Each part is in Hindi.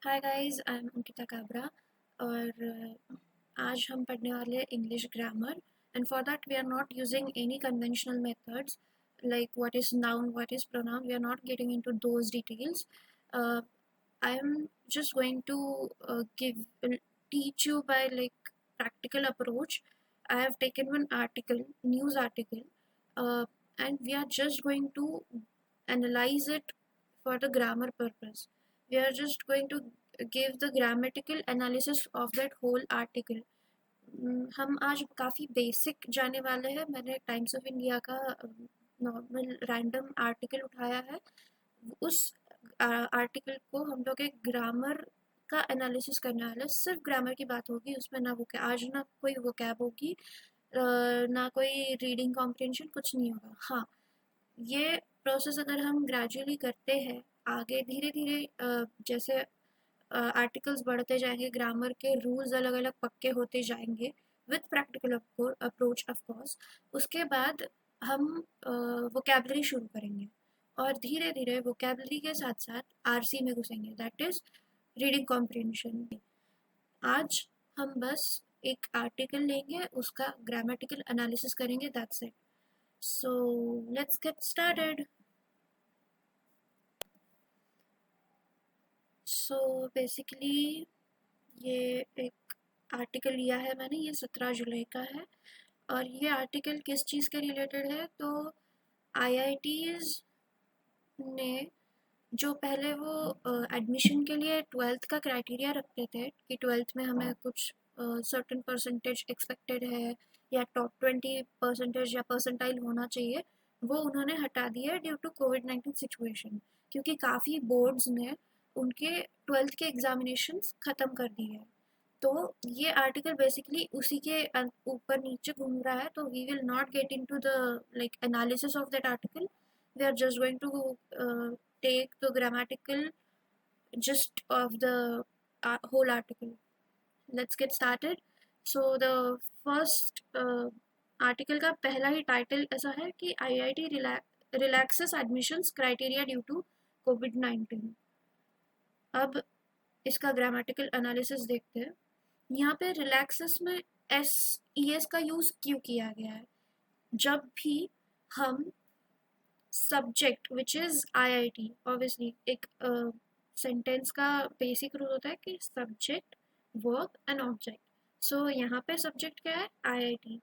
Hi guys, I am Ankita Kabra और आज हम पढ़ने वाले हैं English grammar and for that we are not using any conventional methods like what is noun, what is pronoun. We are not getting into those details. I am just going to teach you by like practical approach. I have taken one article, news article, and we are just going to analyze it for the grammar purpose. We are just going to give the grammatical analysis of that whole article. हम आज काफ़ी बेसिक जाने वाले हैं. मैंने टाइम्स ऑफ इंडिया का नॉर्मल रैंडम आर्टिकल उठाया है. उस आर्टिकल को हम लोग एक ग्रामर का एनालिसिस करने वाले हैं. सिर्फ ग्रामर की बात होगी उसमें. ना वो आज ना कोई वोकैब होगी, ना कोई रीडिंग कॉम्प्रिहेंशन, कुछ नहीं होगा. हाँ, ये प्रोसेस अगर हम ग्रेजुअली करते हैं आगे धीरे धीरे जैसे आर्टिकल्स बढ़ते जाएंगे, ग्रामर के रूल्स अलग अलग पक्के होते जाएंगे with practical approach of course. उसके बाद हम वोकैबलरी शुरू करेंगे और धीरे धीरे वोकैबलरी के साथ साथ आरसी में घुसेंगे, दैट इज रीडिंग कॉम्प्रिहेंशन. आज हम बस एक आर्टिकल लेंगे, उसका ग्रामेटिकल एनालिसिस करेंगे, that's it. So let's get started. So basically ये एक आर्टिकल लिया है मैंने, ये 17 जुलाई का है और ये आर्टिकल किस चीज़ के रिलेटेड है तो IITs ने जो पहले वो एडमिशन के लिए 12th का क्राइटेरिया रखते थे कि 12th में हमें कुछ सर्टन परसेंटेज एक्सपेक्टेड है या टॉप 20% या परसेंटाइल होना चाहिए, वो उन्होंने हटा दिया ड्यू टू कोविड-19 सिचुएशन. क्योंकि काफ़ी बोर्ड्स ने उनके 12th के एग्जामिनेशंस ख़त्म कर दिए हैं. तो ये आर्टिकल बेसिकली उसी के ऊपर नीचे घूम रहा है. तो we will not get into the like analysis of that article. We are just going to take the grammatical gist of the whole article. Let's get started. So the first article का पहला ही टाइटल ऐसा है कि IIT relaxes admissions criteria due to COVID-19. अब इसका ग्रामेटिकल एनालिसिस देखते हैं. यहाँ पे रिलैक्सेस में ES का यूज़ क्यों किया गया है? जब भी हम subject which is IIT, obviously एक सेंटेंस का बेसिक रूल होता है कि सब्जेक्ट, वर्ब एंड ऑब्जेक्ट. सो यहाँ पे सब्जेक्ट क्या है? IIT.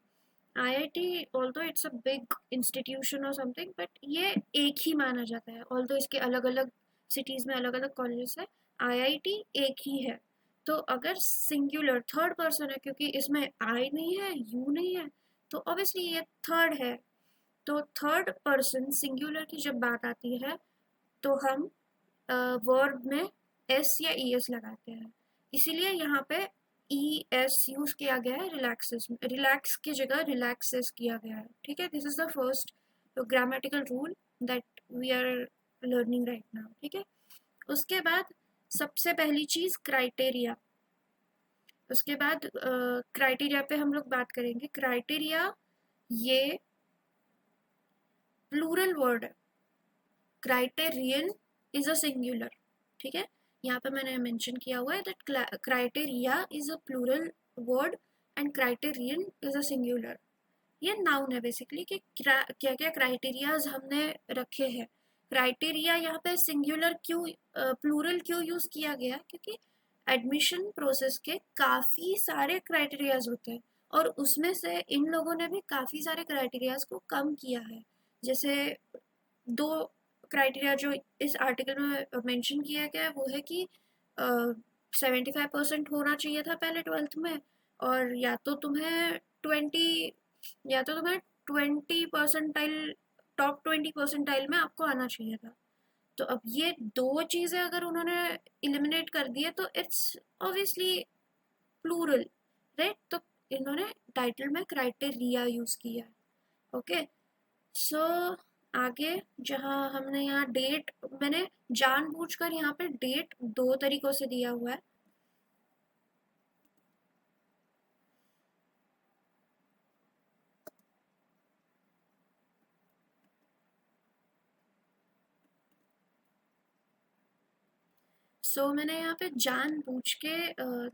IIT although it's a big institution और समथिंग, बट ये एक ही माना जाता है. ऑल्दो इसके अलग अलग सिटीज़ में अलग अलग कॉलेजेस है, IIT एक ही है. तो अगर सिंगुलर थर्ड पर्सन है, क्योंकि इसमें आई नहीं है, यू नहीं है, तो ऑब्वियसली ये थर्ड है. तो थर्ड पर्सन सिंगुलर की जब बात आती है तो हम वर्ब में एस या ES लगाते हैं. इसीलिए यहाँ पे ES यूज किया गया है रिलैक्सेस में. रिलैक्स की जगह रिलैक्सेस किया गया है. ठीक है, this is the first grammatical rule that we are learning right now. ठीक है, उसके बाद सबसे पहली चीज क्राइटेरिया. उसके बाद क्राइटेरिया पे हम लोग बात करेंगे. क्राइटेरिया ये प्लूरल वर्ड है. Criterion is a singular. ठीक है, यहाँ पे मैंने मेंशन किया हुआ है that criteria is a plural word and criterion is a singular. ये नाउन है बेसिकली कि क्या क्या क्राइटेरियाज हमने रखे हैं. क्राइटेरिया यहाँ पे सिंगुलर क्यों, प्लूरल क्यों यूज किया गया? क्योंकि एडमिशन प्रोसेस के काफ़ी सारे क्राइटेरियाज होते हैं और उसमें से इन लोगों ने भी काफ़ी सारे क्राइटेरियाज को कम किया है. जैसे दो क्राइटेरिया जो इस आर्टिकल में मेंशन किया गया है वो है कि 75% होना चाहिए था पहले 12th में, और या तो तुम्हें 20 टॉप 20% में आपको आना चाहिए था. तो अब ये दो चीज़ें अगर उन्होंने इलिमिनेट कर दिए तो इट्स ऑब्वियसली प्लूरल, राइट? तो इन्होंने टाइटल में क्राइटेरिया यूज़ किया. ओके, सो आगे जहाँ हमने यहाँ डेट, मैंने जानबूझकर यहाँ पे डेट दो तरीकों से दिया हुआ है. मैंने यहाँ पे जानबूझ के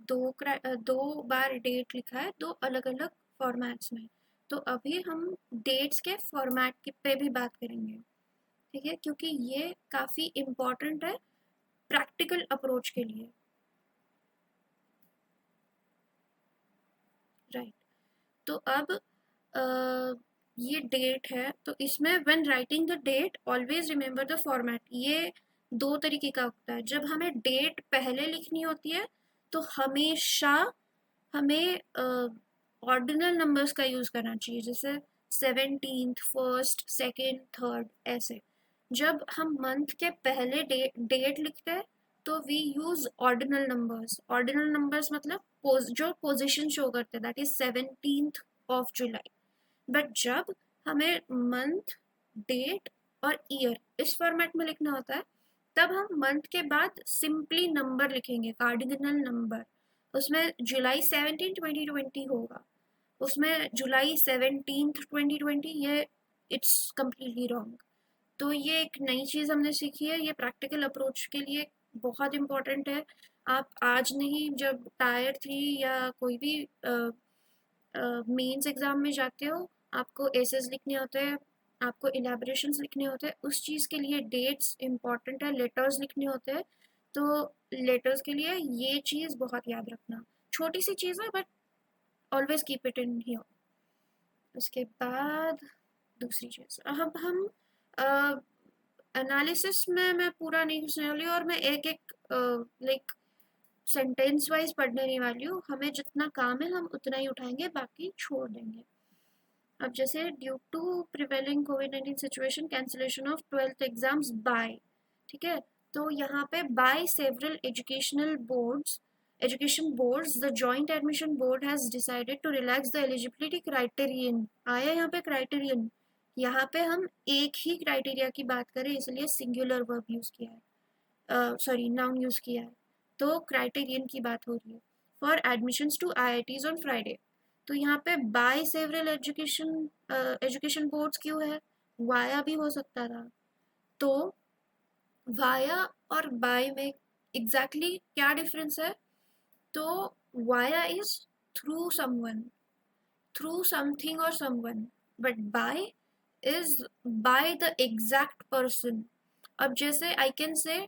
दो बार डेट लिखा है, दो अलग अलग फॉर्मेट्स में। तो अभी हम डेट्स के फॉर्मेट पे भी बात करेंगे, ठीक है, क्योंकि ये काफ़ी इम्पोर्टेंट है प्रैक्टिकल अप्रोच के लिए, राइट। तो अब ये डेट है, तो इसमें when writing the date always remember the format. ये दो तरीके का होता है। जब हमें डेट पहले लिखनी होती है तो हमेशा हमें ऑर्डिनल नंबर्स का यूज़ करना चाहिए, जैसे 17th, फर्स्ट, सेकेंड, थर्ड, ऐसे। जब हम मंथ के पहले डेट लिखते हैं तो we use ordinal numbers. Ordinal numbers मतलब जो पोजीशन शो करते हैं, that is 17th of July. But जब हमें मंथ, डेट और ईयर इस फॉर्मेट में लिखना होता है, तब हम मंथ के बाद सिंपली नंबर लिखेंगे, कार्डिनल नंबर। उसमें जुलाई 17 2020 होगा, उसमें जुलाई 17 2020, ये इट्स कम्प्लीटली रॉन्ग। तो ये एक नई चीज़ हमने सीखी है, ये प्रैक्टिकल अप्रोच के लिए बहुत इम्पोर्टेंट है। आप आज नहीं, जब टायर 3 या कोई भी मेंस एग्जाम में जाते हो, आपको एसेस लिखने होते हैं, आपको इलेबोरेशंस लिखने होते हैं, उस चीज़ के लिए डेट्स इम्पॉर्टेंट है, लेटर्स लिखने होते हैं। तो लेटर्स के लिए ये चीज़ बहुत याद रखना, छोटी सी चीज़ है but always keep it in here. उसके बाद दूसरी चीज़, अब हम एनालिसिस में मैं पूरा नहीं घुसने वाली हूँ, और मैं एक एक लाइक सेंटेंस वाइज पढ़ने नहीं वाली हूँ। हमें जितना काम है हम उतना ही उठाएंगे, बाकी छोड़ देंगे। अब जैसे ड्यू टू प्रिवेलिंग कोविड-19 situation, cancellation of 12th exams by, ठीक है। तो यहाँ पे by several education boards the joint admission board has decided to relax the eligibility criterion. आया यहाँ पे क्राइटेरियन, यहाँ पे हम एक ही क्राइटेरिया की बात करें इसलिए सिंगुलर वर्ब यूज किया है, सॉरी नाउन यूज किया है। तो क्राइटेरियन की बात हो रही है for admissions to IITs on Friday. तो यहाँ पे बाय सेवरल एजुकेशन बोर्ड्स क्यों है, वाया भी हो सकता था। तो वाया और बाय में एग्जैक्टली क्या डिफरेंस है, तो via is through someone, through something और someone, but by is by the exact person. अब जैसे आई कैन से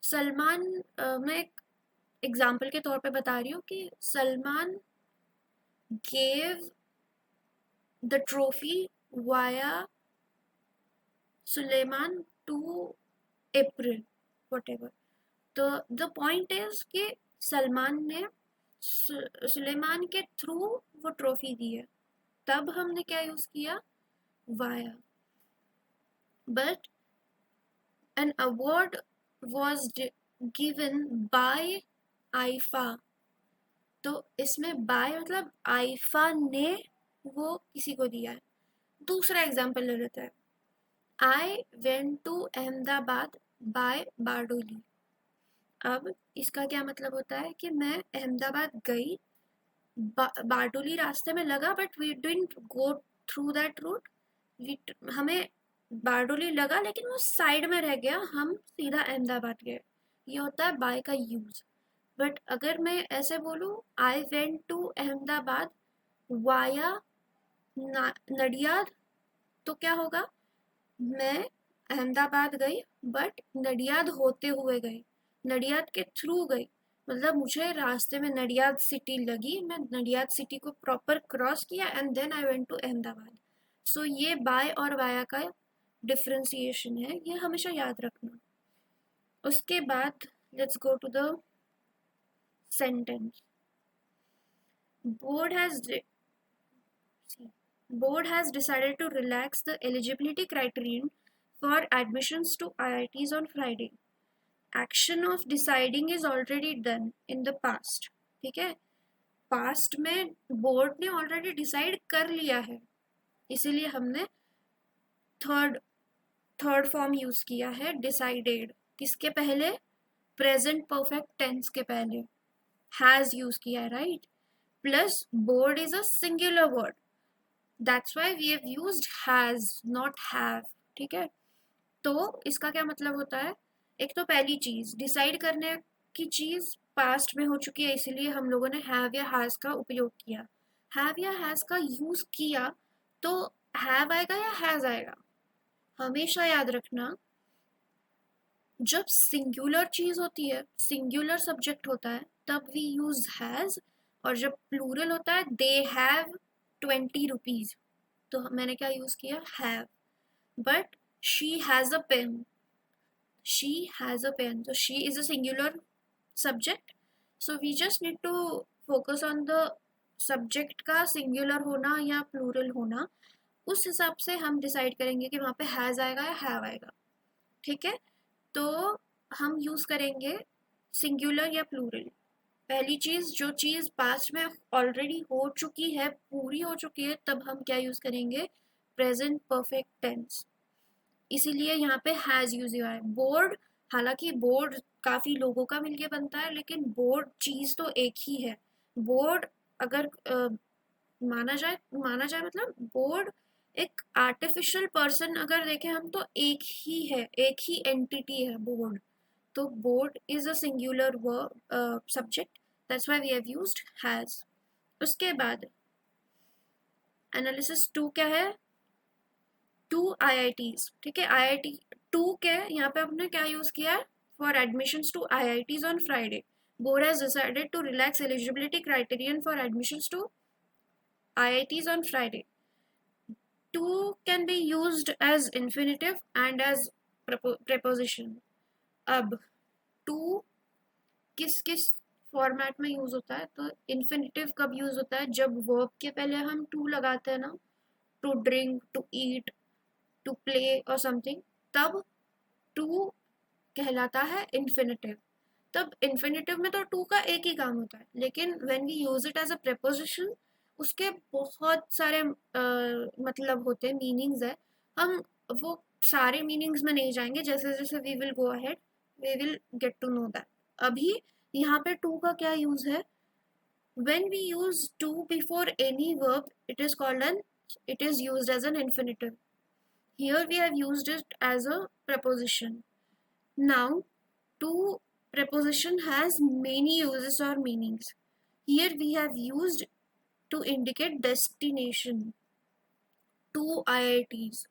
सलमान, मैं एक एग्जाम्पल के तौर पे बता रही हूँ कि Salman gave the trophy via Suleiman to April, whatever. तो the point is कि सलमान ने सुलेमान के थ्रू वो ट्रॉफी दी है, तब हमने क्या यूज किया, via. But an award was given by IIFA, तो इसमें बाय मतलब आईफा ने वो किसी को दिया है। दूसरा एग्जाम्पल ले लेते हैं, I went to Ahmedabad by Bardoli. अब इसका क्या मतलब होता है कि मैं अहमदाबाद गई, बारडोली रास्ते में लगा but we didn't go through that route. हमें बारडोली लगा लेकिन वो साइड में रह गया, हम सीधा अहमदाबाद गए। ये होता है बाय का यूज। बट अगर मैं ऐसे बोलूँ, I went to Ahmedabad via Nadiad, तो क्या होगा, मैं अहमदाबाद गई बट नडियाद होते हुए गई, नडियाद के थ्रू गई। मतलब मुझे रास्ते में नडियाद सिटी लगी, मैं नडियाद सिटी को प्रॉपर क्रॉस किया and then I went to Ahmedabad. So ये बाय और वाया का डिफ्रेंसिएशन है, ये हमेशा याद रखना। उसके बाद let's go to the sentence. Board has decided to relax the eligibility criterion for admissions to IITs on Friday. Action of deciding is already done in the past, ठीक है। पास्ट में बोर्ड ने ऑलरेडी डिसाइड कर लिया है, इसीलिए हमने थर्ड फॉर्म यूज किया है, डिसाइडेड। किसके पहले, प्रेजेंट परफेक्ट टेंस के पहले हैज यूज किया है, right. Plus board is a singular word, that's why we have used has not have, ठीक है। तो इसका क्या मतलब होता है एक तो पहली चीज डिसाइड करने की चीज पास्ट में हो चुकी है, इसीलिए हम लोगों ने हैव या हैज का उपयोग किया। हैव या हैज का यूज किया तो हैव आएगा या हैज आएगा। हमेशा याद रखना, जब सिंगुलर चीज होती है, सिंगुलर सब्जेक्ट होता है, तब वी यूज हैज। और जब प्लूरल होता है, दे हैव 20 रुपीज, तो मैंने क्या यूज किया, have. But she has a pen, she has a pen, तो she is a singular subject, so we just need to focus on the subject का सिंगुलर होना या प्लूरल होना। उस हिसाब से हम डिसाइड करेंगे कि वहाँ पे हैज आएगा या हैव आएगा। ठीक है, तो हम यूज करेंगे सिंगुलर या प्लूरल। पहली चीज, जो चीज पास्ट में ऑलरेडी हो चुकी है, पूरी हो चुकी है, तब हम क्या यूज करेंगे, प्रेजेंट परफेक्ट टेंस। इसीलिए यहाँ पे हैज यूज हुआ है। बोर्ड, हालांकि बोर्ड काफी लोगों का मिलके बनता है, लेकिन बोर्ड चीज तो एक ही है। बोर्ड अगर माना जाए मतलब बोर्ड एक आर्टिफिशियल पर्सन अगर देखें हम, तो एक ही है, एक ही एंटिटी है बोर्ड। तो board is a singular verb subject, that's why we have used has. उसके बाद एनालिसिस टू क्या है, टू आईआईटीज। ठीक है, आईआईटी टू के यहाँ पे हमने क्या यूज किया है, for admissions to IITs on Friday, board has decided to relax eligibility criterion for admissions to IITs on Friday. To can be used as infinitive and as preposition. अब to किस किस फॉर्मेट में यूज होता है, तो इन्फिनेटिव कब यूज होता है, जब वर्ब के पहले हम टू लगाते हैं ना, to drink, to eat, to play और समथिंग, तब टू कहलाता है इन्फिनेटिव। तब इन्फिनेटिव में तो टू का एक ही काम होता है, लेकिन when we use it as a preposition, उसके बहुत सारे मतलब होते हैं, मीनिंग्स है। हम वो सारे मीनिंग्स में नहीं जाएंगे, जैसे जैसे we will go ahead we will get to know that. अभी यहाँ पे टू का क्या यूज है, when we use to before any verb, it is used as an infinitive. Here we have used it as a preposition. Now to preposition has many uses or meanings. Here we have used to indicate destination, to IITs.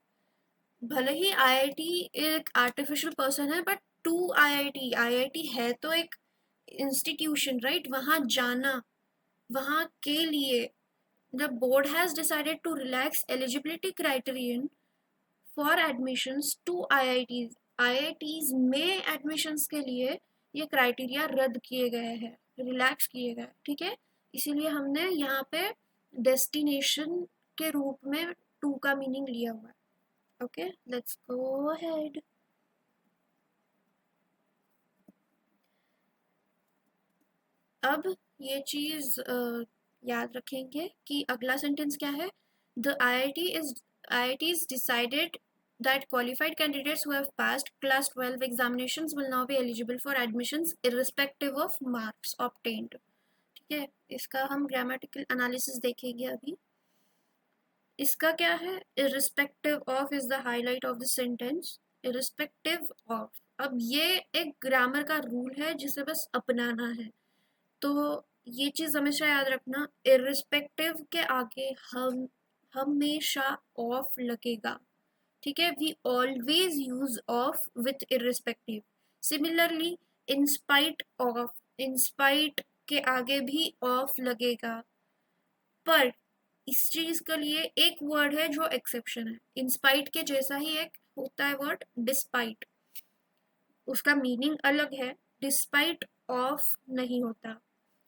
भले ही IIT एक आर्टिफिशियल पर्सन है, बट टू IIT है तो एक इंस्टीट्यूशन, राइट, वहाँ जाना, वहाँ के लिए। The board has decided to relax eligibility criterion for admissions to IITs. IITs में admissions के लिए ये क्राइटेरिया रद्द किए गए हैं, रिलैक्स किए गए, ठीक है। इसीलिए हमने यहाँ पे डेस्टिनेशन के रूप में टू का मीनिंग लिया हुआ है। Okay, let's go ahead. अब ये चीज याद रखेंगे कि अगला सेंटेंस क्या है, the IIT is decided that qualified candidates who have passed class 12 examinations will now be eligible for admissions irrespective of marks obtained। ठीक है, इसका हम ग्रामेटिकल एनालिसिस देखेंगे अभी। इसका क्या है, irrespective of is the highlight of the sentence, irrespective of। अब ये एक ग्रामर का रूल है जिसे बस अपनाना है, तो ये चीज हमेशा याद रखना, इर्रिस्पेक्टिव के आगे हम हमेशा ऑफ लगेगा। ठीक है, we always use of with irrespective. Similarly in spite के आगे भी ऑफ लगेगा, पर इस चीज के लिए एक वर्ड है जो एक्सेप्शन है। इन स्पाइट के जैसा ही एक होता है वर्ड डिस्पाइट, उसका मीनिंग अलग है, डिस्पाइट ऑफ नहीं होता।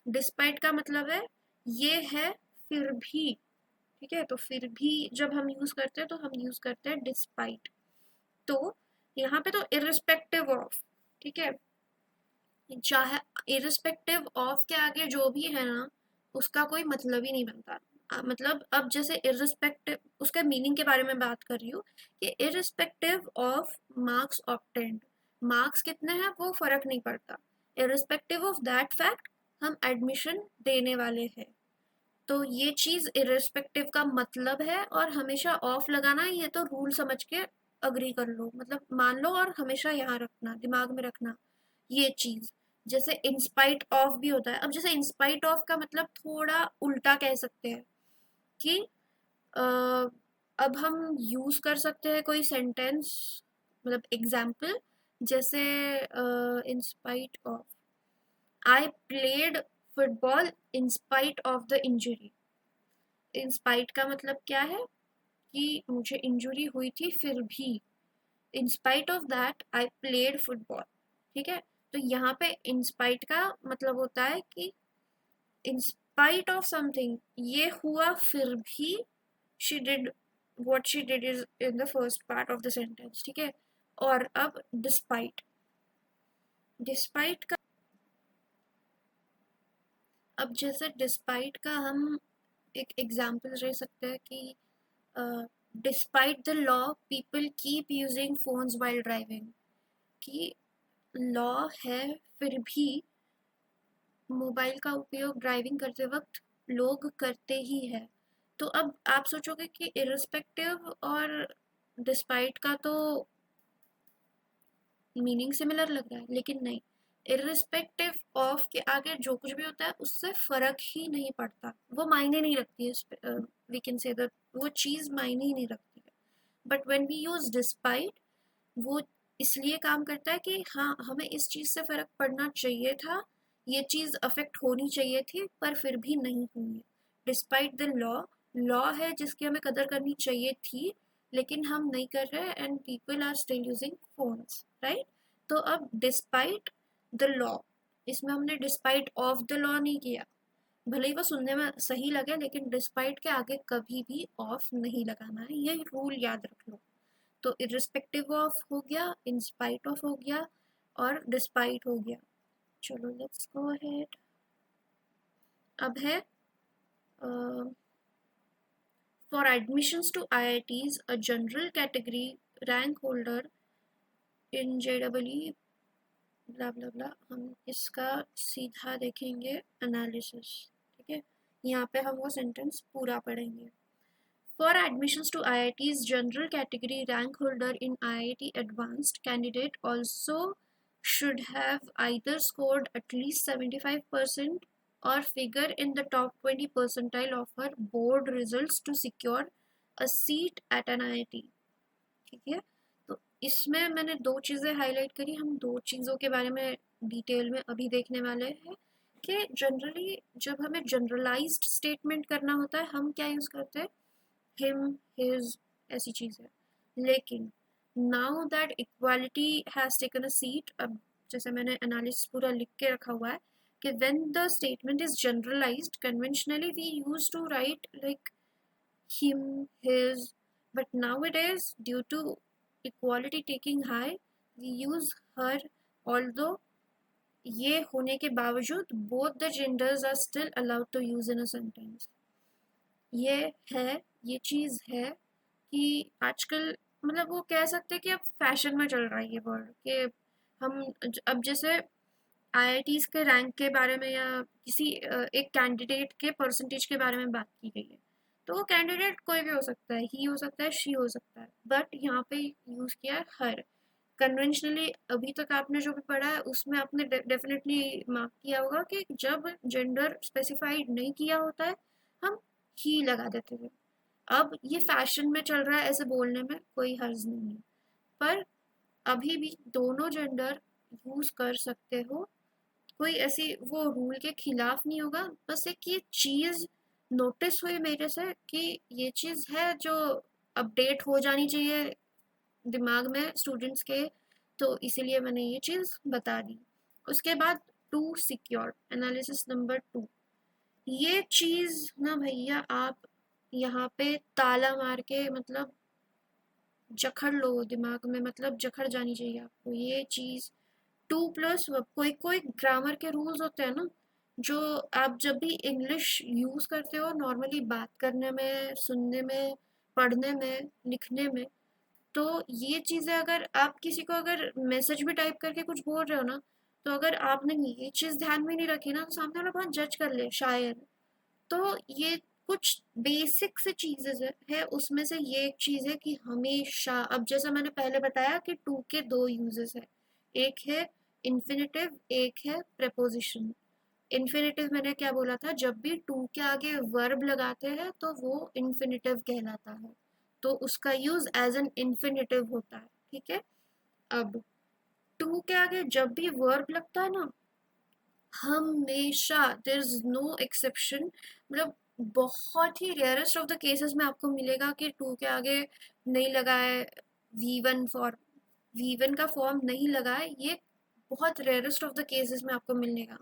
डिस्पाइट का मतलब है ये है फिर भी, ठीक है, तो फिर भी जब हम यूज करते हैं तो हम यूज करते हैं डिस्पाइट। तो यहाँ पे तो इर्रिस्पेक्टिव ऑफ, ठीक है, चाहे इर्रिस्पेक्टिव ऑफ के आगे जो भी है ना, उसका कोई मतलब ही नहीं बनता। मतलब अब जैसे इर्रिस्पेक्टिव, उसके मीनिंग के बारे में बात कर रही हूँ कि irrespective of marks obtained, marks कितने हैं वो फर्क नहीं पड़ता, इर्रिस्पेक्टिव ऑफ दैट फैक्ट हम एडमिशन देने वाले हैं। तो ये चीज इर्रिस्पेक्टिव का मतलब है, और हमेशा ऑफ लगाना ये तो रूल समझ के अग्री कर लो, मतलब मान लो और हमेशा यहाँ रखना, दिमाग में रखना ये चीज। जैसे इंस्पाइट ऑफ भी होता है। अब जैसे इंस्पाइट ऑफ का मतलब थोड़ा उल्टा कह सकते हैं कि अ, अब हम यूज कर सकते हैं कोई सेंटेंस, मतलब एग्जाम्पल, जैसे in spite of I played football in spite of the injury. In spite का मतलब क्या है कि मुझे इंजरी हुई थी फिर भी, in spite of that I played football. ठीक है, तो यहाँ पे इंस्पाइट का मतलब होता है कि इंस्पाइट ऑफ समथिंग, ये हुआ फिर भी, she did what she did is in the first part of the sentence। ठीक है, और अब डिस्पाइट, डिस्पाइट का, अब जैसे डिस्पाइट का हम एक एग्जाम्पल ले सकते हैं कि despite the law people keep using phones while driving, कि लॉ है फिर भी मोबाइल का उपयोग ड्राइविंग करते वक्त लोग करते ही है। तो अब आप सोचोगे कि इररिस्पेक्टिव और डिस्पाइट का तो मीनिंग सिमिलर लग रहा है, लेकिन नहीं, इररिस्पेक्टिव ऑफ के आगे जो कुछ भी होता है उससे फर्क ही नहीं पड़ता, वो मायने नहीं रखती है, वी कैन से दैट वो चीज़ मायने ही नहीं रखती है। But when we use despite, वो इसलिए काम करता है कि हाँ हमें इस चीज़ से फर्क पड़ना चाहिए था, ये चीज़ अफेक्ट होनी चाहिए थी पर फिर भी नहीं हुई। डिस्पाइट द लॉ, लॉ है जिसकी हमें कदर करनी चाहिए थी लेकिन हम नहीं कर रहे and people are still using phones, right. तो अब डिस्पाइट द लॉ, इसमें हमने डिस्पाइट ऑफ द लॉ नहीं किया, भले ही वो सुनने में सही लगे लेकिन डिस्पाइट के आगे कभी भी ऑफ नहीं लगाना है, ये रूल याद रख लो। तो इररिस्पेक्टिव ऑफ हो गया, इन स्पाइट ऑफ हो गया, और डिस्पाइट हो गया। चलो लेट्स गो अहेड। अब है for admissions to IITs a general category rank holder in J W blah blah blah, हम इसका सीधा देखेंगे एनालिसिस। ठीक है, यहाँ पे हम वो सेंटेंस पूरा पढ़ेंगे। For admissions to IIT's general category rank holder in IIT Advanced, candidate also should have either scored at least 75% or figure in the top 20 percentile of her board results to secure a seat at an IIT। ठीक है, तो इसमें मैंने दो चीज़ें हाईलाइट करी, हम दो चीज़ों के बारे में डिटेल में अभी देखने वाले हैं कि जनरली जब हमें जनरलाइज्ड स्टेटमेंट करना होता है हम क्या यूज़ करते हैं, हिम, हिज, ऐसी चीज़ है। लेकिन now that equality has taken a seat, अब जैसे मैंने एनालिसिस पूरा लिख के रखा हुआ है कि when the statement is generalised conventionally we use to write like him, his, but now it is due to equality taking high we use her, although ये होने के बावजूद both the genders are still allowed to use in a sentence. ये है, ये चीज़ है कि आजकल मतलब वो कह सकते हैं कि अब फैशन में चल रहा है ये वर्ड कि हम अब जैसे आईआईटीज के रैंक के बारे में या किसी एक कैंडिडेट के परसेंटेज के बारे में बात की गई है, तो वो कैंडिडेट कोई भी हो सकता है, ही हो सकता है, शी हो सकता है, बट यहाँ पे यूज़ किया है हर। कन्वेंशनली अभी तक आपने जो भी पढ़ा है उसमें आपने डेफिनेटली मार्क किया होगा कि जब जेंडर स्पेसिफाइड नहीं किया होता है हम ही लगा देते थे। अब ये फैशन में चल रहा है, ऐसे बोलने में कोई हर्ज नहीं है, पर अभी भी दोनों जेंडर यूज कर सकते हो, कोई ऐसी वो रूल के खिलाफ नहीं होगा। बस एक ये चीज नोटिस हुई मेरे से कि ये चीज है जो अपडेट हो जानी चाहिए दिमाग में स्टूडेंट्स के, तो इसीलिए मैंने ये चीज बता दी। उसके बाद टू सिक्योर, एनालिसिस नंबर 2, ये चीज ना भैया आप यहाँ पे ताला मार के मतलब जखड़ लो दिमाग में, मतलब जखड़ जानी चाहिए आपको ये चीज। टू प्लस वर्ब, कोई कोई ग्रामर के रूल्स होते हैं ना जो आप जब भी इंग्लिश यूज करते हो नॉर्मली बात करने में, सुनने में, पढ़ने में, लिखने में, तो ये चीज़ें अगर आप किसी को अगर मैसेज भी टाइप करके कुछ बोल रहे हो ना, तो अगर आपने ये चीज़ ध्यान में नहीं रखी ना तो सामने वाला बहुत जज कर ले शायद। तो ये कुछ बेसिक से चीजें है उसमें से ये एक चीज है कि हमेशा, अब जैसा मैंने पहले बताया कि टू के दो यूजेस है, एक है इन्फिनेटिव, एक है प्रेपोजिशन। इन्फिनेटिव मैंने क्या बोला था, जब भी टू के आगे वर्ब लगाते हैं तो वो इन्फिनेटिव कहलाता है, तो उसका यूज एज एन इन्फिनेटिव होता है, ठीक है। अब टू के आगे जब भी वर्ब लगता है ना, हमेशा, देयर इज नो एक्सेप्शन, मतलब बहुत ही रेयरेस्ट ऑफ द केसेस में आपको मिलेगा कि टू के आगे नहीं लगा है वी वन का फॉर्म नहीं लगा है, ये बहुत रेयरेस्ट ऑफ द केसेस में आपको मिलेगा।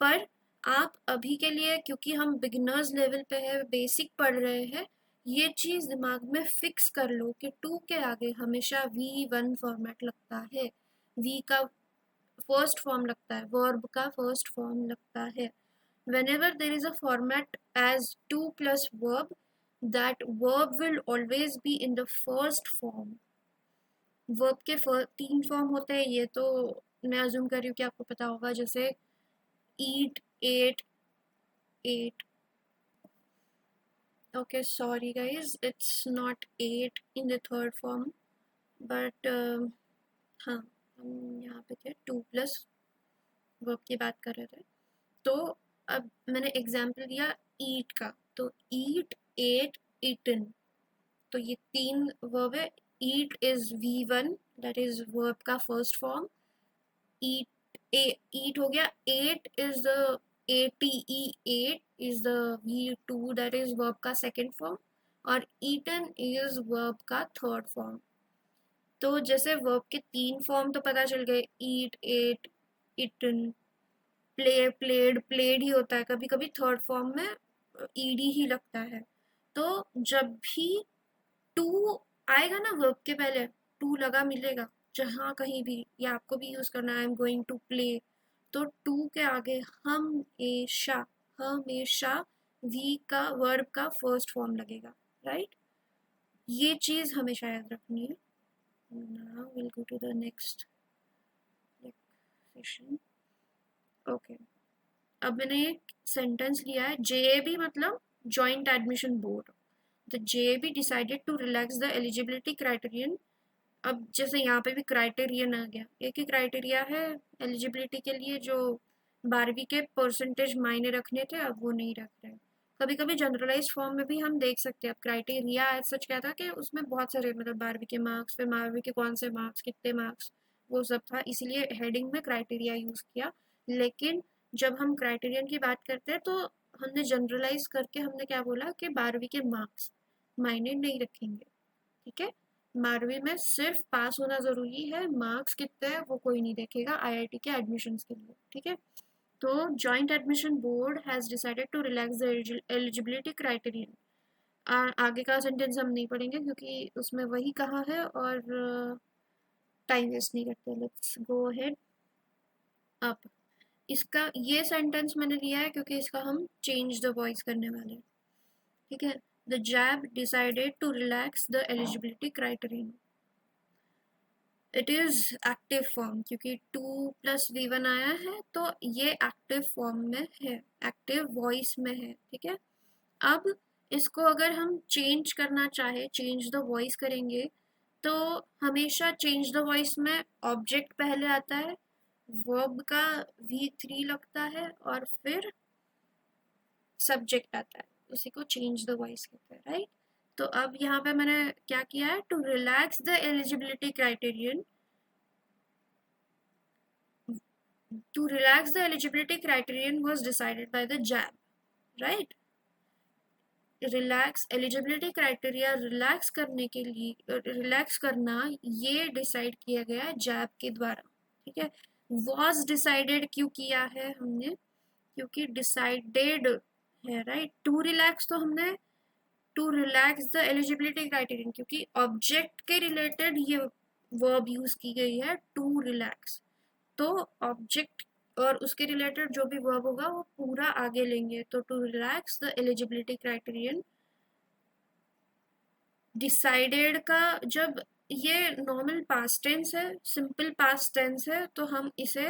पर आप अभी के लिए, क्योंकि हम बिगिनर्स लेवल पे है, बेसिक पढ़ रहे हैं, ये चीज दिमाग में फिक्स कर लो कि टू के आगे हमेशा वी वन फॉर्मेट लगता है, वी का फर्स्ट फॉर्म लगता है, वर्ब का फर्स्ट फॉर्म लगता है। whenever there is a format as 2 plus verb, that verb will always be in the first form। Verb के तीन फॉर्म होते हैं, ये तो मैं अज्यूम कर रही हूँ कि आपको पता होगा, जैसे eat, ate, ate. Okay, sorry guys, it's not ate in the third form, but हाँ, हम यहाँ पे थे टू प्लस वर्ब की बात कर रहे थे। तो अब मैंने एग्जाम्पल दिया ईट का, तो ईट, एट, ईटन, तो ये तीन वर्ब है। Eat is V one, that is verb का फर्स्ट फॉर्म। ईट, ईट हो गया। Ate is the A T E, ate is the V two, that is verb का सेकेंड फॉर्म। और ईटन इज वर्ब का थर्ड फॉर्म। तो जैसे वर्ब के तीन फॉर्म तो पता चल गए, eat, ate, eaten. Play, played, played ही होता है, कभी कभी थर्ड फॉर्म में ईडी ही लगता है। तो जब भी टू आएगा ना वर्ब के पहले, टू लगा मिलेगा जहाँ कहीं भी, या आपको भी यूज करना है, I am going to play, तो टू के आगे हमेशा, हमेशा वी का वर्ब का फर्स्ट फॉर्म लगेगा, राइट। ये चीज हमेशा याद रखनी है। Now will go to the next session. Okay, अब मैंने एक सेंटेंस लिया है, जेएबी मतलब joint admission board, the JAB decided to relax the eligibility criterion. अब जैसे यहाँ पे भी क्राइटेरियन आ गया, एक ही क्राइटेरिया है एलिजिबिलिटी के लिए, जो 12वीं के परसेंटेज मायने रखने थे अब वो नहीं रख रहे। कभी कभी जनरलाइज फॉर्म में भी हम देख सकते हैं, अब क्राइटेरिया सच क्या था कि उसमें बहुत सारे, मतलब 12वीं के मार्क्स, फिर 12वीं के कौन से मार्क्स, कितने मार्क्स, वो सब था, इसीलिए हेडिंग में क्राइटेरिया यूज किया। लेकिन जब हम क्राइटेरियन की बात करते हैं तो हमने जनरलाइज करके हमने क्या बोला कि 12वीं के मार्क्स मायने नहीं रखेंगे, ठीक है। 12वीं में सिर्फ पास होना जरूरी है, मार्क्स कितने हैं वो कोई नहीं देखेगा आईआईटी के एडमिशन्स के लिए, ठीक है। तो joint admission board has decided to relax the eligibility criterion. आगे का सेंटेंस हम नहीं पढ़ेंगे क्योंकि उसमें वही कहा है और टाइम वेस्ट नहीं करते, लेट्स गो अहेड। अब इसका ये सेंटेंस मैंने लिया है क्योंकि इसका हम चेंज द वॉइस करने वाले हैं, ठीक है। The JAB decided to relax the eligibility criterion. It is active form, क्योंकि टू प्लस वी वन आया है तो ये एक्टिव फॉर्म में है, एक्टिव वॉइस में है, ठीक है। अब इसको अगर हम चेंज करना चाहे, चेंज द वॉइस करेंगे, तो हमेशा चेंज द वॉइस में ऑब्जेक्ट पहले आता है, वर्ब का वी थ्री लगता है और फिर सब्जेक्ट आता है, उसी को चेंज द वॉइस कहते हैं, राइट। तो अब यहाँ पे मैंने क्या किया है, to relax the eligibility criterion, to relax the eligibility criterion was decided by the JAB, right। Relax eligibility criteria relax करने के लिए, रिलैक्स करना ये डिसाइड किया गया है जैब के द्वारा, ठीक है। वॉज डिसाइडेड क्यों किया है हमने, क्योंकि डिसाइडेड है, राइट। टू रिलैक्स तो हमने to relax the eligibility criterion, क्योंकि ऑब्जेक्ट के रिलेटेड ये वर्ब यूज की गई है टू रिलैक्स, तो ऑब्जेक्ट और उसके रिलेटेड जो भी वर्ब होगा वो पूरा आगे लेंगे, तो to relax the eligibility criterion. Decided का जब ये नॉर्मल पास्ट टेंस है, सिंपल पास्ट टेंस है, तो हम इसे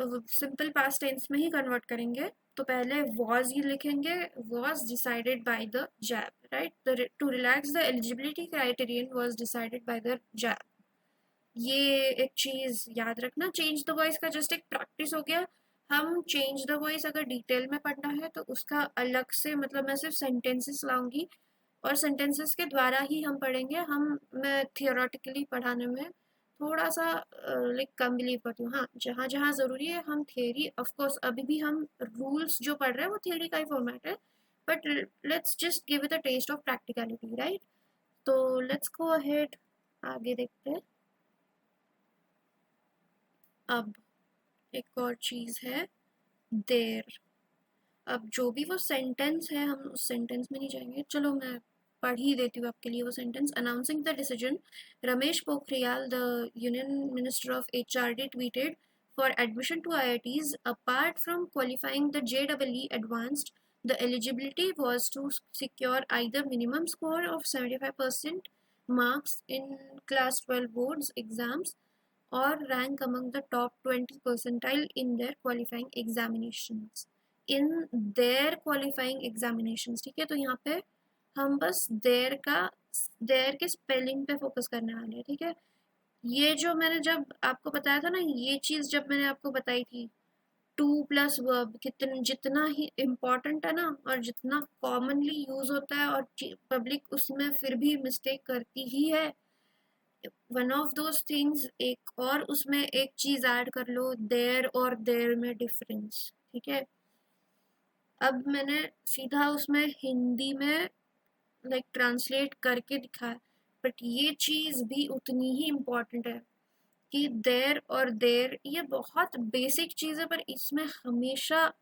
सिंपल पास्ट टेंस में ही कन्वर्ट करेंगे। तो पहले वॉज ही लिखेंगे, was decided by the JAB, right. To relax the eligibility criterion was decided by the JAB. ये एक चीज याद रखना। चेंज द वॉइस का जस्ट एक प्रैक्टिस हो गया। हम चेंज द वॉइस अगर डिटेल में पढ़ना है तो उसका अलग से, मतलब मैं सिर्फ सेंटेंसेस लाऊंगी और सेंटेंसेस के द्वारा ही हम पढ़ेंगे। मैं थियोरेटिकली पढ़ाने में थोड़ा सा लाइक कम बिलीव करती हूँ। हाँ, जहाँ जहाँ ज़रूरी है हम थियरी, ऑफ कोर्स अभी भी हम रूल्स जो पढ़ रहे हैं वो थियरी का ही फॉर्मेट है, but let's just give it a test of practicality, right. तो लेट्स गो अहेड, आगे देखते हैं। अब एक और चीज़ है, देर। अब जो भी वो सेंटेंस है, हम उस सेंटेंस में नहीं जाएंगे, चलो मैं पढ़ ही देती हूँ आपके लिए वो sentence. Announcing the decision, Ramesh Pokhriyal, the union minister of HRD, tweeted, for admission to IITs apart from qualifying the JEE advanced, the eligibility was to secure either minimum score of 75% marks in class 12 boards exams or rank among the top 20 percentile in their qualifying examinations, in their qualifying examinations. ठीक है, तो यहाँ पे हम बस देयर के स्पेलिंग पे फोकस करने वाले हैं। ठीक है, ये जो मैंने जब आपको बताया था ना, ये चीज़ जब मैंने आपको बताई थी, टू प्लस वर्ब कितना जितना ही इम्पोर्टेंट है ना, और जितना कॉमनली यूज होता है, और पब्लिक उसमें फिर भी मिस्टेक करती ही है, वन ऑफ दोज थिंग्स। एक और उसमें एक चीज ऐड कर लो, देयर और देयर में डिफरेंस। ठीक है, अब मैंने सीधा उसमें हिंदी में लाइक ट्रांसलेट करके दिखाया, बट ये चीज़ भी उतनी ही इम्पोर्टेंट है कि देर और देर ये बहुत बेसिक चीज़ है, पर इसमें हमेशा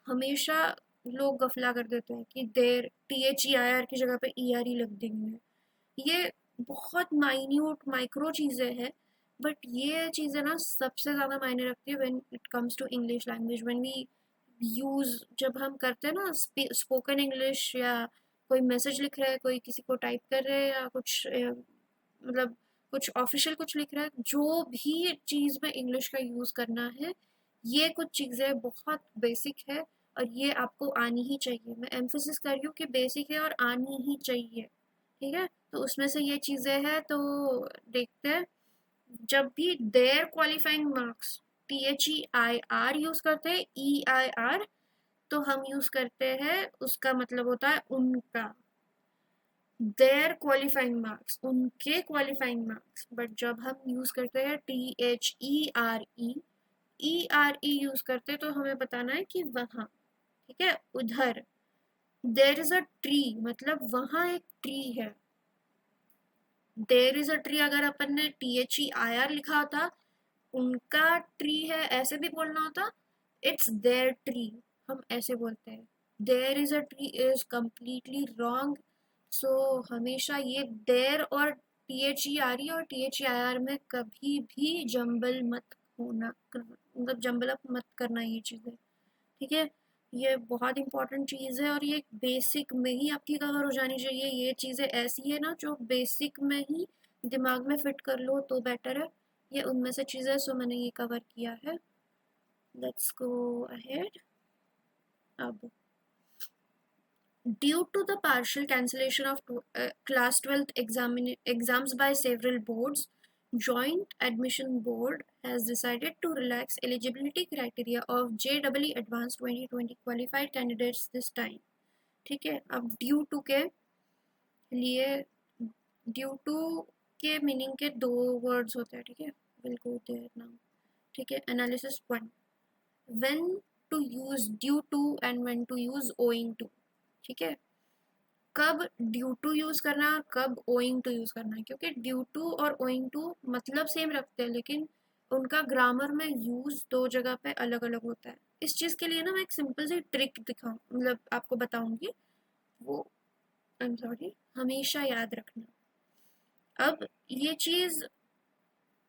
हमेशा लोग गफला कर देते हैं कि देर THEIR की जगह पे ER ही लग देंगे। ये बहुत माइन्यूट माइक्रो चीज़ें हैं, बट ये चीज़ें ना सबसे ज़्यादा मायने रखती है when it comes to English language. When we use, जब हम करते हैं ना स्पोकन इंग्लिश, या कोई मैसेज लिख रहा है, कोई किसी को टाइप कर रहे हैं, या कुछ मतलब कुछ ऑफिशियल कुछ लिख रहा है, जो भी चीज़ में इंग्लिश का यूज़ करना है, ये कुछ चीज़ें बहुत बेसिक है और ये आपको आनी ही चाहिए। मैं एम्फोसिस कर रही हूँ कि बेसिक है और आनी ही चाहिए। ठीक है, तो उसमें से ये चीज़ें हैं, तो देखते हैं। जब भी their qualifying marks, THEIR use करते हैं, EIR, तो हम यूज़ करते हैं, उसका मतलब होता है उनका, देयर क्वालिफाइंग मार्क्स, उनके क्वालिफाइंग मार्क्स। बट जब हम यूज़ करते हैं THERE यूज़ करते हैं, तो हमें बताना है कि वहाँ, ठीक है, उधर। देयर इज़ अ ट्री, मतलब वहाँ एक ट्री है। देयर इज़ अ ट्री अगर अपन ने THEIR लिखा होता, उनका ट्री है ऐसे भी बोलना होता, इट्स देयर ट्री, हम ऐसे बोलते हैं। There is a tree is completely wrong. So हमेशा ये देयर और THERE और THEIR में कभी भी जंबल मत होना, मतलब जंबल अप मत करना ये चीज़ें। ठीक है, ये बहुत इंपॉर्टेंट चीज़ है और ये बेसिक में ही आपकी कवर हो जानी चाहिए। ये चीज़ें ऐसी है ना जो बेसिक में ही दिमाग में फिट कर लो तो बेटर है। ये उनमें से चीज़ें, सो मैंने ये कवर किया है। Let's go ahead. अब due to the partial cancellation of class 12th exams by several boards, joint admission board has decided to relax eligibility criteria of JEE advanced 2020 qualified candidates this time। ठीक है, अब ड्यू टू के लिए, ड्यू टू के मीनिंग के दो वर्ड्स होते हैं। ठीक है, विल गो देयर नाउ। ठीक है, analysis 1, when to use due to and when to use owing to. ठीक है, कब ड्यू टू यूज करना, कब ओइंग टू यूज करना है, क्योंकि ड्यू टू और ओइंग टू मतलब सेम रखते हैं, लेकिन उनका ग्रामर में यूज दो जगह पे अलग अलग होता है। इस चीज के लिए ना मैं एक सिंपल सी ट्रिक दिखाऊं, मतलब आपको बताऊंगी, वो आई एम सॉरी, हमेशा याद रखना। अब ये चीज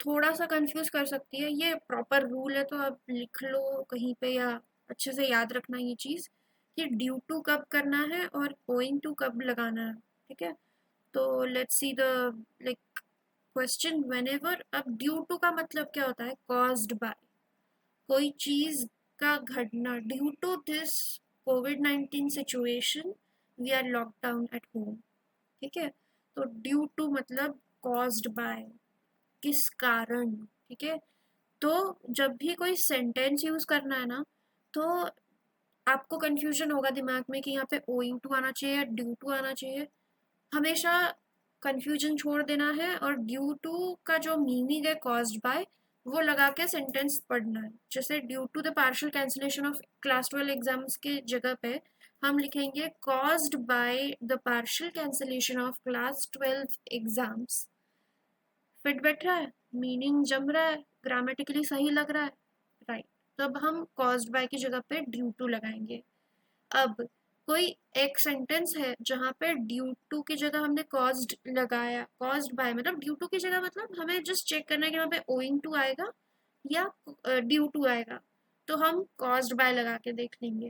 थोड़ा सा कंफ्यूज कर सकती है, ये प्रॉपर रूल है, तो आप लिख लो कहीं पे या अच्छे से याद रखना ये चीज़ कि ड्यू टू कब करना है और गोइंग टू कब लगाना है। ठीक है, तो let's see the like question whenever. अब ड्यू टू का मतलब क्या होता है, कॉज्ड बाय। कोई चीज का घटना, ड्यू टू दिस कोविड-19 situation we are lock down at home. ठीक है, तो ड्यू टू मतलब कॉज्ड बाय, किस कारण। ठीक है, तो जब भी कोई सेंटेंस यूज करना है ना, तो आपको कंफ्यूजन होगा दिमाग में कि यहाँ पे ओइंग टू आना चाहिए या ड्यू टू आना चाहिए। हमेशा कंफ्यूजन छोड़ देना है और ड्यू टू का जो मीनिंग है कॉज्ड बाय, वो लगा के सेंटेंस पढ़ना है। जैसे due to the partial cancellation of class 12 exams के जगह पे हम लिखेंगे caused by the partial cancellation of class 12 exams. Fit बैठ रहा है, मीनिंग जम रहा है, ग्रामेटिकली सही लग रहा है, राइट। तो अब हम कॉज्ड बाय की जगह पे ड्यू टू लगाएंगे। अब कोई एक सेंटेंस है जहाँ पे ड्यू टू की जगह हमने कॉज्ड लगाया, कॉज्ड बाय मतलब ड्यू टू की जगह, मतलब हमें जस्ट चेक करना है कि वहाँ पे ओइंग टू आएगा या ड्यू टू आएगा। तो हम कॉज्ड बाय लगा के देख लेंगे।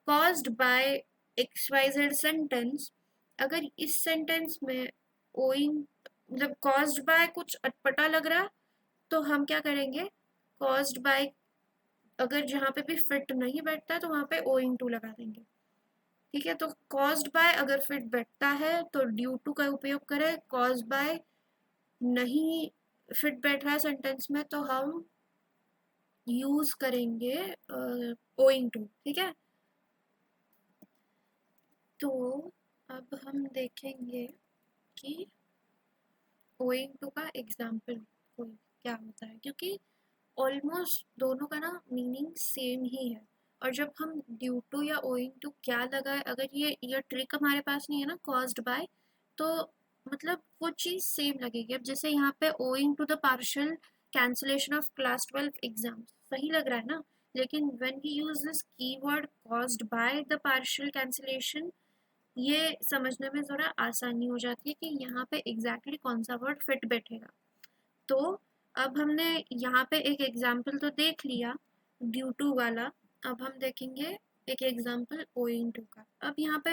Caused by X Y Z sentence, अगर इस सेंटेंस में ओइंग मतलब कॉज्ड बाय कुछ अटपटा लग रहा, तो हम क्या करेंगे, कॉज्ड बाय अगर जहाँ पे भी फिट नहीं बैठता तो वहाँ पे ओइंग टू लगा देंगे। ठीक है, तो कॉज्ड बाय अगर फिट बैठता है तो ड्यू टू का उपयोग करें, कॉज्ड बाय नहीं फिट बैठ रहा है सेंटेंस में तो हम यूज करेंगे ओइंग टू। ठीक है, तो अब हम देखेंगे कि ओइंग टू का एग्जाम्पल कोई क्या होता है, क्योंकि ऑलमोस्ट दोनों का ना मीनिंग सेम ही है। और जब हम ड्यू टू या ओइंग टू क्या लगाए, अगर ये ट्रिक हमारे पास नहीं है ना कॉज्ड बाय, तो मतलब वो चीज़ सेम लगेगी। अब जैसे यहाँ पे owing to the partial cancellation of class 12 exam, सही लग रहा है ना, लेकिन when we use this keyword caused by the partial cancellation, ये समझने में ज़रा आसानी हो जाती है कि यहाँ पे एग्जैक्टली कौन सा वर्ड फिट बैठेगा। तो अब हमने यहाँ पे एक एग्जाम्पल तो देख लिया ड्यू टू वाला, अब हम देखेंगे एक एग्जाम्पल ओइंग टू का। अब यहाँ पे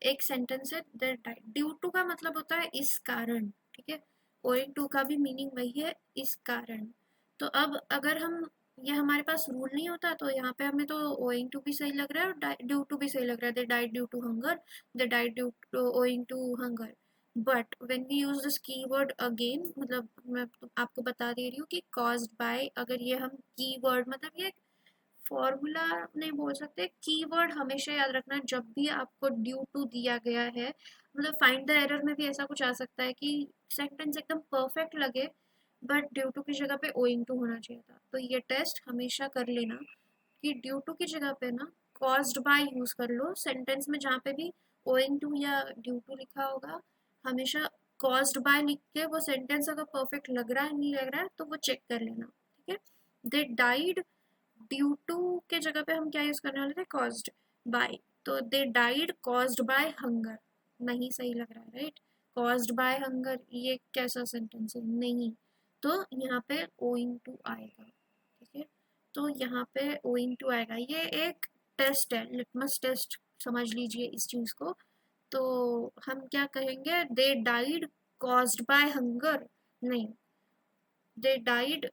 एक सेंटेंस है दैट डाइड, ड्यू टू का मतलब होता है इस कारण। ठीक है, ओइंग टू का भी मीनिंग वही है, इस कारण। तो अब अगर हम, ये हमारे पास रूल नहीं होता तो यहाँ पे हमें तो ओइंग टू भी सही लग रहा है और ड्यू टू भी सही लग रहा है, they died due to hunger, they died due to owing to hunger. But when we use this keyword again, मतलब मैं आपको बता दे रही हूँ कि कॉज्ड बाय, अगर ये हम कीवर्ड मतलब ये फॉर्मूला नहीं बोल सकते, कीवर्ड हमेशा याद रखना जब भी आपको ड्यू टू दिया गया है। मतलब फाइंड द एरर में भी ऐसा कुछ आ सकता है कि सेंटेंस एकदम परफेक्ट लगे बट ड्यू टू की जगह पे ओइंग टू होना चाहिए था। तो ये टेस्ट हमेशा कर लेना कि ड्यू टू की जगह पे ना कॉज्ड बाय यूज कर लो सेंटेंस में, जहाँ पे भी ओइंग टू या ड्यू टू लिखा होगा हमेशा कॉज्ड बाय लिख के वो सेंटेंस अगर परफेक्ट लग रहा है नहीं लग रहा है तो वो चेक कर लेना। ठीक है, दे डाइड, ड्यू टू के जगह पे हम क्या यूज करने वाले थे, कॉज्ड बाय, तो दे डाइड कॉज्ड बाय हंगर, नहीं सही लग रहा है, राइट। कॉज्ड बाय हंगर ये कैसा सेंटेंस है, नहीं, तो यहाँ पे ओइंग टू आएगा। ठीक है, तो यहाँ पे ओइंग टू आएगा। ये एक टेस्ट है, लिटमस टेस्ट समझ लीजिए इस चीज को। तो हम क्या कहेंगे, they died caused by hunger, नहीं, they died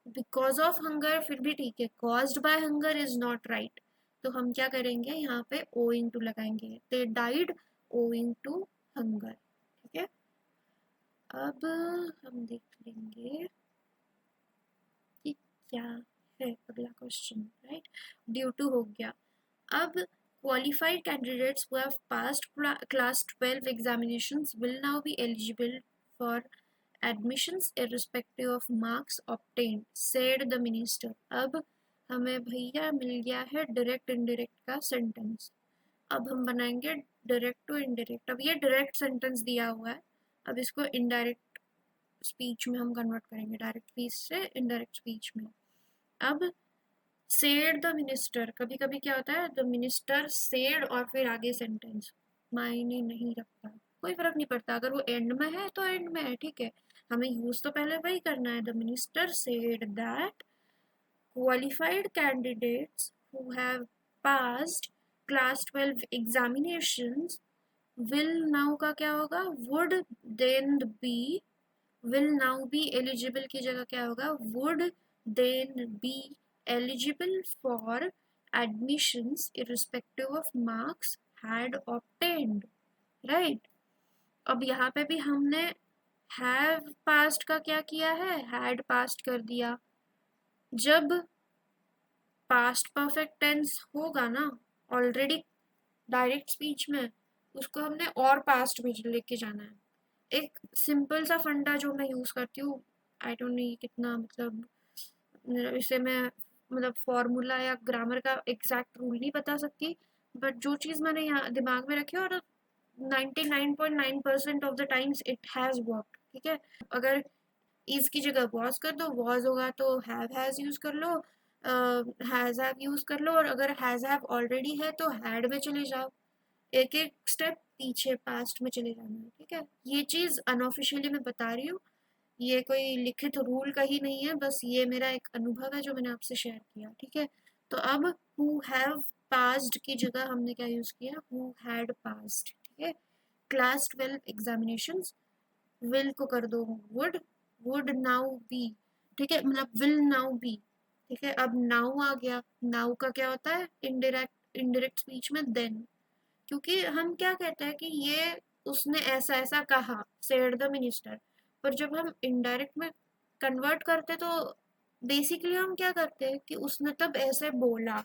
because of hunger फिर भी ठीक है, caused by hunger is not right. तो हम क्या करेंगे, यहाँ पे ओइंग टू लगाएंगे, they died owing to hunger. ठीक है, अब हम देख लेंगे कि क्या है अगला क्वेश्चन, राइट। ड्यू टू हो गया। अब qualified candidates who have passed class 12 examinations will now be eligible for admissions irrespective of marks obtained, said the minister। अब हमें भैया मिल गया है डायरेक्ट इनडायरेक्ट का सेंटेंस। अब हम बनाएंगे डायरेक्ट टू इनडायरेक्ट। अब ये डायरेक्ट सेंटेंस दिया हुआ है, अब इसको इनडायरेक्ट स्पीच में हम कन्वर्ट करेंगे, डायरेक्ट स्पीच से इनडायरेक्ट स्पीच में। अब सेड द मिनिस्टर, कभी कभी क्या होता है द मिनिस्टर सेड और फिर आगे सेंटेंस मायने नहीं रखता, कोई फर्क नहीं पड़ता, अगर वो एंड में है तो एंड में है, ठीक है, हमें यूज तो पहले वही करना है। The minister said that qualified candidates who have passed class 12 examinations will now का क्या होगा, would then be, will now be eligible की जगह क्या होगा, would then be eligible for admissions irrespective of marks had obtained, right? अब यहाँ पे भी हमने have passed का क्या किया है, had passed कर दिया। जब past perfect tense होगा ना ऑलरेडी डायरेक्ट स्पीच में, उसको हमने और पास्ट में लेके जाना है। एक सिंपल सा फंडा जो मैं यूज करती हूँ, आई डोंट नो कितना मतलब इसे मैं मतलब फॉर्मूला या ग्रामर का एग्जैक्ट रूल नहीं बता सकती, बट जो चीज़ मैंने यहाँ दिमाग में रखी है और 99.9% of the times it has work, ठीक है। अगर इज की जगह वॉज कर दो, वॉज होगा तो हैज़ यूज कर लो, हैज़ हैव यूज कर लो, और अगर हैज़ हैव ऑलरेडी है तो हैड में चले जाओ। एक एक स्टेप पीछे पास्ट में चले जाना है, ठीक है। ये चीज़ अनऑफिशियली मैं बता रही हूँ, ये कोई लिखित रूल का ही नहीं है, बस ये मेरा एक अनुभव है जो मैंने आपसे शेयर किया, ठीक है। तो अब हु हैव पास्ड की जगह हमने क्या यूज़ किया, हु हैड पास्ड, ठीक है। क्लास 12 एग्जामिनेशंस, विल को कर दो वुड नाउ बी, ठीक है, मतलब विल नाउ बी, ठीक है। अब नाउ आ गया, नाउ का क्या होता है इनडायरेक्ट स्पीच में देन, क्योंकि हम क्या कहते हैं कि ये उसने ऐसा ऐसा कहा, सेड द मिनिस्टर, पर जब हम इनडायरेक्ट में कन्वर्ट करते तो बेसिकली हम क्या करते हैं कि उसने तब ऐसे बोला,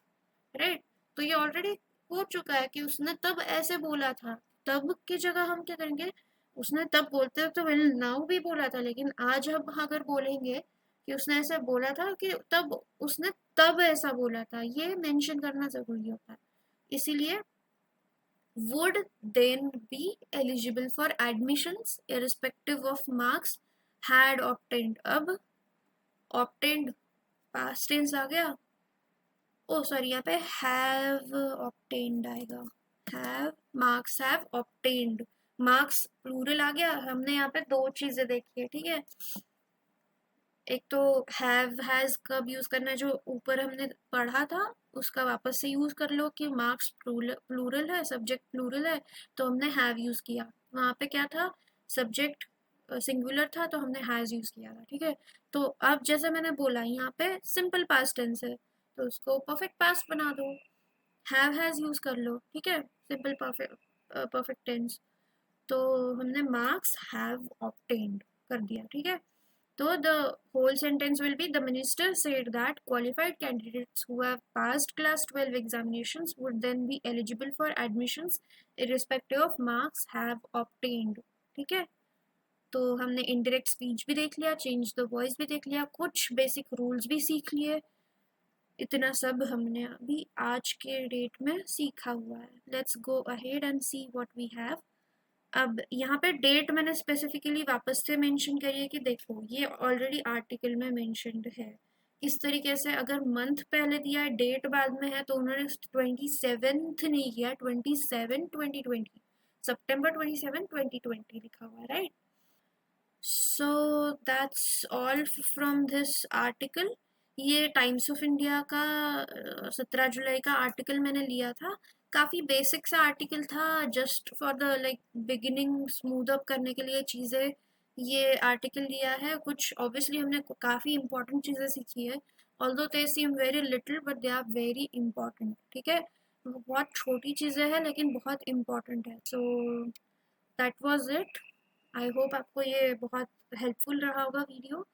राइट। तो ये ऑलरेडी हो चुका है कि उसने तब ऐसे बोला था, तब की जगह हम क्या करेंगे, उसने तब बोलते तो विल नाउ भी बोला था, लेकिन आज हम अगर बोलेंगे कि उसने ऐसा बोला था कि तब उसने तब ऐसा बोला था, ये मेंशन करना जरूरी होता है। इसीलिए would then be eligible for admissions irrespective of marks had obtained। अब obtained past tense आ गया, ओ सॉरी यहाँ पे have obtained आएगा, have marks have obtained, marks plural आ गया। हमने यहाँ पे दो चीजें देखी है, ठीक है। एक तो हैव हैज कब यूज करना है, जो ऊपर हमने पढ़ा था उसका वापस से यूज कर लो कि मार्क्स प्लूरल है, सब्जेक्ट प्लूरल है, तो हमने हैव यूज किया। वहाँ पे क्या था, सब्जेक्ट सिंगुलर था तो हमने हैज यूज किया था, ठीक है। तो अब जैसे मैंने बोला यहाँ पे सिंपल पास्ट टेंस है तो उसको परफेक्ट पास्ट बना दो, हैव हैज यूज कर लो, ठीक है, सिंपल परफेक्ट टेंस। तो हमने मार्क्स हैव ऑब्टेन्ड कर दिया, ठीक है। So the whole sentence will be the minister said that qualified candidates who have passed class 12 examinations would then be eligible for admissions irrespective of marks have obtained, ठीक है। तो हमने indirect speech भी देख लिया, change the voice भी देख लिया, कुछ basic rules भी सीख लिए। इतना सब हमने अभी आज के डेट में सीखा हुआ है। Let's go ahead and see what we have। अब यहाँ पे डेट मैंने स्पेसिफिकली वापस से मेंशन करी है कि देखो ये ऑलरेडी आर्टिकल में मेंशनड है। इस तरीके से अगर मंथ पहले दिया है डेट बाद में है तो उन्होंने 27th नहीं किया, 27/2020, सितंबर 27/2020 लिखा हुआ है, right. So that's all from this article. ये टाइम्स ऑफ इंडिया का 17 जुलाई का आर्टिकल मैंने लिया था। काफ़ी बेसिक सा आर्टिकल था, just for the like beginning smooth up करने के लिए चीज़ें ये आर्टिकल लिया है। कुछ ऑब्वियसली हमने काफ़ी इंपॉर्टेंट चीज़ें सीखी है, although they seem very little but they are very important, ठीक है। बहुत छोटी चीज़ें हैं लेकिन बहुत इंपॉर्टेंट है। So that was it. I hope आपको ये बहुत हेल्पफुल रहा होगा वीडियो।